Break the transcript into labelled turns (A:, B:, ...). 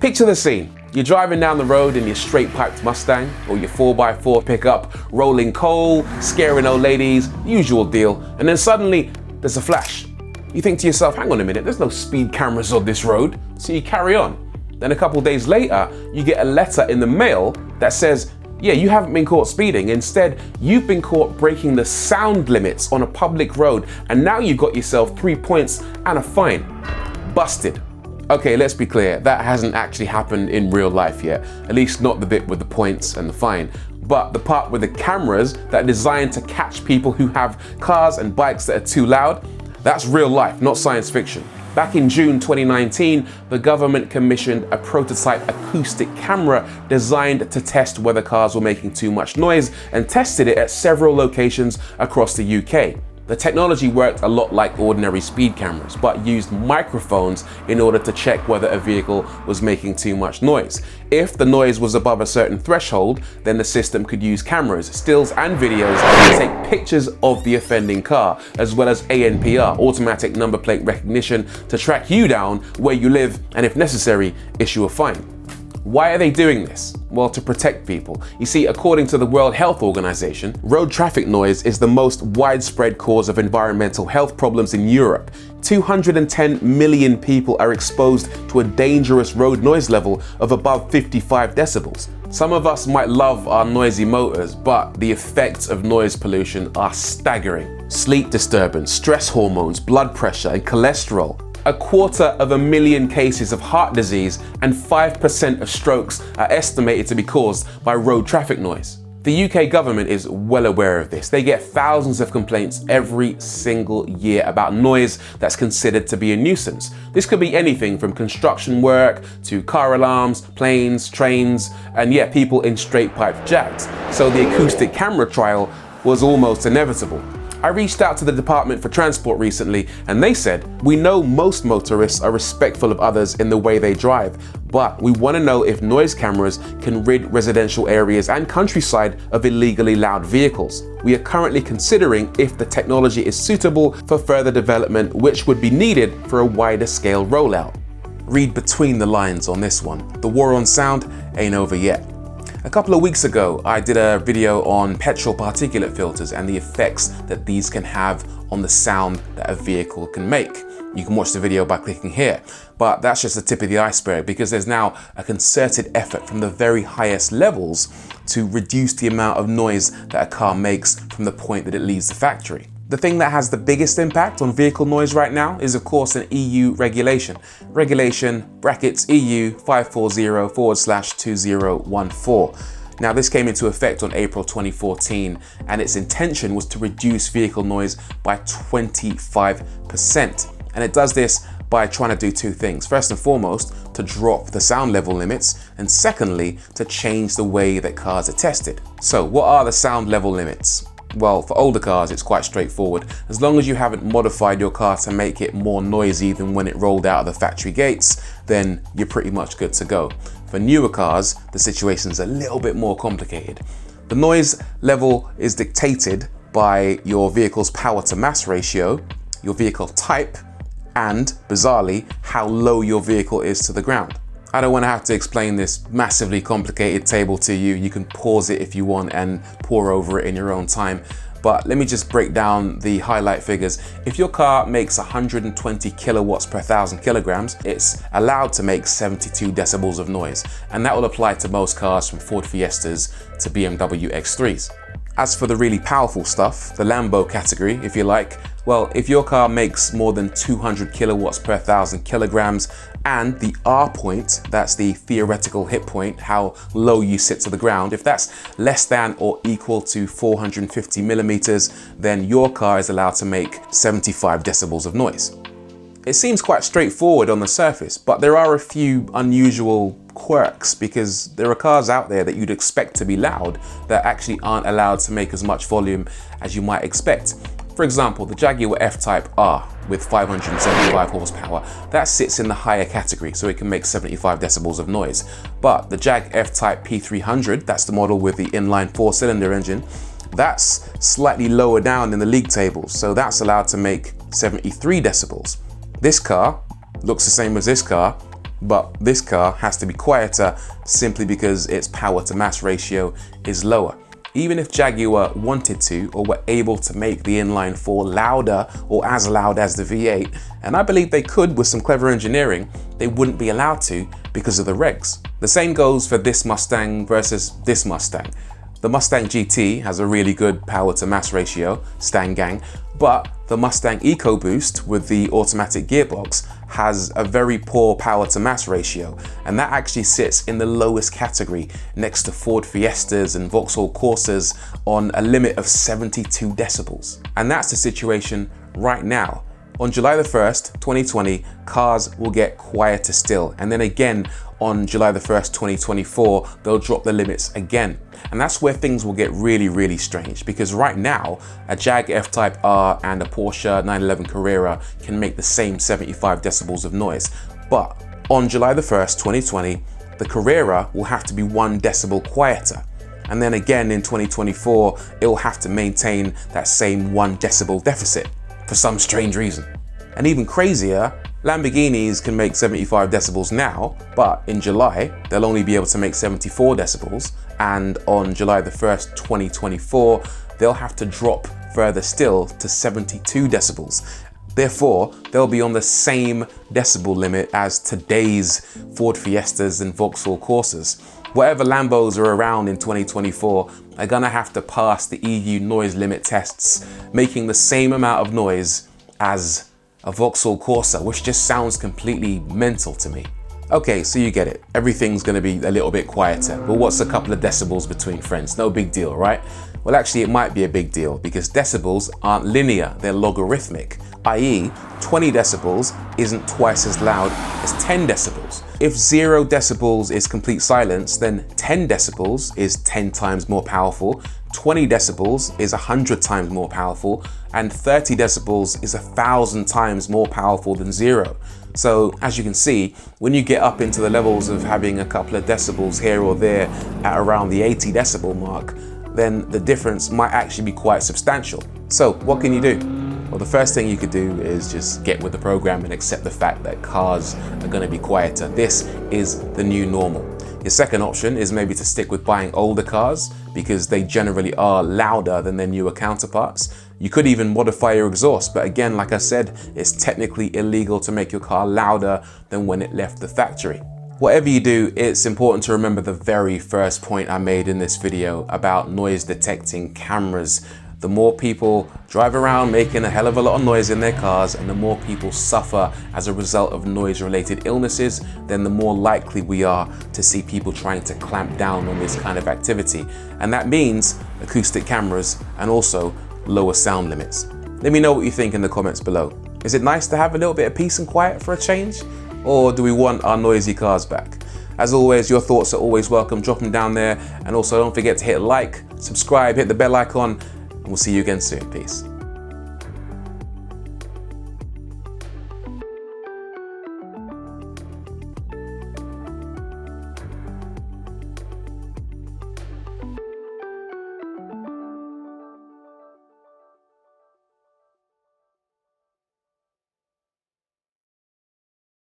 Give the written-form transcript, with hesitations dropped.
A: Picture the scene. You're driving down the road in your straight-piped Mustang or your 4x4 pickup, rolling coal, scaring old ladies, usual deal, and then suddenly there's a flash. You think to yourself, hang on a minute, there's no speed cameras on this road, so you carry on. Then a couple days later, you get a letter in the mail that says, yeah, you haven't been caught speeding. Instead, you've been caught breaking the sound limits on a public road, and now you've got yourself 3 points and a fine. Busted. Okay, let's be clear, that hasn't actually happened in real life yet, at least not the bit with the points and the fine. But the part with the cameras that are designed to catch people who have cars and bikes that are too loud, that's real life, not science fiction. Back in June 2019, the government commissioned a prototype acoustic camera designed to test whether cars were making too much noise and tested it at several locations across the UK. The technology worked a lot like ordinary speed cameras, but used microphones in order to check whether a vehicle was making too much noise. If the noise was above a certain threshold, then the system could use cameras, stills and videos to take pictures of the offending car, as well as ANPR, automatic number plate recognition, to track you down where you live and, if necessary, issue a fine. Why are they doing this? Well, to protect people. You see, according to the World Health Organization, road traffic noise is the most widespread cause of environmental health problems in Europe. 210 million people are exposed to a dangerous road noise level of above 55 decibels. Some of us might love our noisy motors, but the effects of noise pollution are staggering. Sleep disturbance, stress hormones, blood pressure, and cholesterol. 250,000 cases of heart disease and 5% of strokes are estimated to be caused by road traffic noise. The UK government is well aware of this. They get thousands of complaints every single year about noise that's considered to be a nuisance. This could be anything from construction work to car alarms, planes, trains, and yeah, people in straight-piped Jags. So the acoustic camera trial was almost inevitable. I reached out to the Department for Transport recently, and they said, we know most motorists are respectful of others in the way they drive, but we want to know if noise cameras can rid residential areas and countryside of illegally loud vehicles. We are currently considering if the technology is suitable for further development, which would be needed for a wider scale rollout. Read between the lines on this one. The war on sound ain't over yet. A couple of weeks ago, I did a video on petrol particulate filters and the effects that these can have on the sound that a vehicle can make. You can watch the video by clicking here, but that's just the tip of the iceberg, because there's now a concerted effort from the very highest levels to reduce the amount of noise that a car makes from the point that it leaves the factory. The thing that has the biggest impact on vehicle noise right now is, of course, an EU regulation. Regulation brackets EU 540/2014. Now, this came into effect on April 2014, and its intention was to reduce vehicle noise by 25%. And it does this by trying to do two things. First and foremost, to drop the sound level limits, and secondly, to change the way that cars are tested. So what are the sound level limits? Well, for older cars, it's quite straightforward. As long as you haven't modified your car to make it more noisy than when it rolled out of the factory gates, then you're pretty much good to go. For newer cars, the situation's a little bit more complicated. The noise level is dictated by your vehicle's power to mass ratio, your vehicle type, and, bizarrely, how low your vehicle is to the ground. I don't want to have to explain this massively complicated table to you. You can pause it if you want and pore over it in your own time. But let me just break down the highlight figures. If your car makes 120 kilowatts per 1,000 kilograms, it's allowed to make 72 decibels of noise. And that will apply to most cars from Ford Fiestas to BMW X3s. As for the really powerful stuff, the Lambo category, if you like, well, if your car makes more than 200 kilowatts per 1,000 kilograms and the R point, that's the theoretical hit point, how low you sit to the ground, if that's less than or equal to 450 millimeters, then your car is allowed to make 75 decibels of noise. It seems quite straightforward on the surface, but there are a few unusual quirks, because there are cars out there that you'd expect to be loud that actually aren't allowed to make as much volume as you might expect. For example, the Jaguar F-Type R with 575 horsepower, that sits in the higher category, so it can make 75 decibels of noise. But the Jag F-Type P300, that's the model with the inline 4-cylinder engine, that's slightly lower down in the league tables, so that's allowed to make 73 decibels. This car looks the same as this car, But this car has to be quieter simply because its power to mass ratio is lower. Even if Jaguar wanted to or were able to make the inline 4 louder or as loud as the V8, and I believe they could with some clever engineering, they wouldn't be allowed to because of the regs. The same goes for this Mustang versus this Mustang. The Mustang GT has a really good power to mass ratio, Stang Gang, but the Mustang EcoBoost with the automatic gearbox has a very poor power to mass ratio, and that actually sits in the lowest category next to Ford Fiestas and Vauxhall Corsas on a limit of 72 decibels. And that's the situation right now. On July the 1st, 2020, cars will get quieter still, and then again on July the 1st, 2024, they'll drop the limits again. And that's where things will get really, really strange, because right now, a Jag F-Type R and a Porsche 911 Carrera can make the same 75 decibels of noise. But on July the 1st, 2020, the Carrera will have to be 1 decibel quieter. And then again in 2024, it will have to maintain that same 1 decibel deficit for some strange reason. And even crazier, Lamborghinis can make 75 decibels now, but in July, they'll only be able to make 74 decibels. And on July the 1st, 2024, they'll have to drop further still to 72 decibels. Therefore, they'll be on the same decibel limit as today's Ford Fiestas and Vauxhall Corsas. Whatever Lambos are around in 2024 are gonna have to pass the EU noise limit tests, making the same amount of noise as a Vauxhall Corsa, which just sounds completely mental to me. Okay, so you get it. Everything's gonna be a little bit quieter, but what's a couple of decibels between friends? No big deal, right? Well, actually, it might be a big deal because decibels aren't linear, they're logarithmic, i.e. 20 decibels isn't twice as loud as 10 decibels. If 0 decibels is complete silence, then 10 decibels is 10 times more powerful, 20 decibels is 100 times more powerful, and 30 decibels is 1,000 times more powerful than 0. So as you can see, when you get up into the levels of having a couple of decibels here or there at around the 80 decibel mark, then the difference might actually be quite substantial. So what can you do? Well, the first thing you could do is just get with the program and accept the fact that cars are going to be quieter. This is the new normal. Your second option is maybe to stick with buying older cars because they generally are louder than their newer counterparts. You could even modify your exhaust, but again, like I said, it's technically illegal to make your car louder than when it left the factory. Whatever you do, it's important to remember the very first point I made in this video about noise detecting cameras. The more people drive around making a hell of a lot of noise in their cars, and the more people suffer as a result of noise-related illnesses, then the more likely we are to see people trying to clamp down on this kind of activity. And that means acoustic cameras and also lower sound limits. Let me know what you think in the comments below. Is it nice to have a little bit of peace and quiet for a change? Or do we want our noisy cars back? As always, your thoughts are always welcome. Drop them down there. And also don't forget to hit like, subscribe, hit the bell icon, and we'll see you again soon. Peace.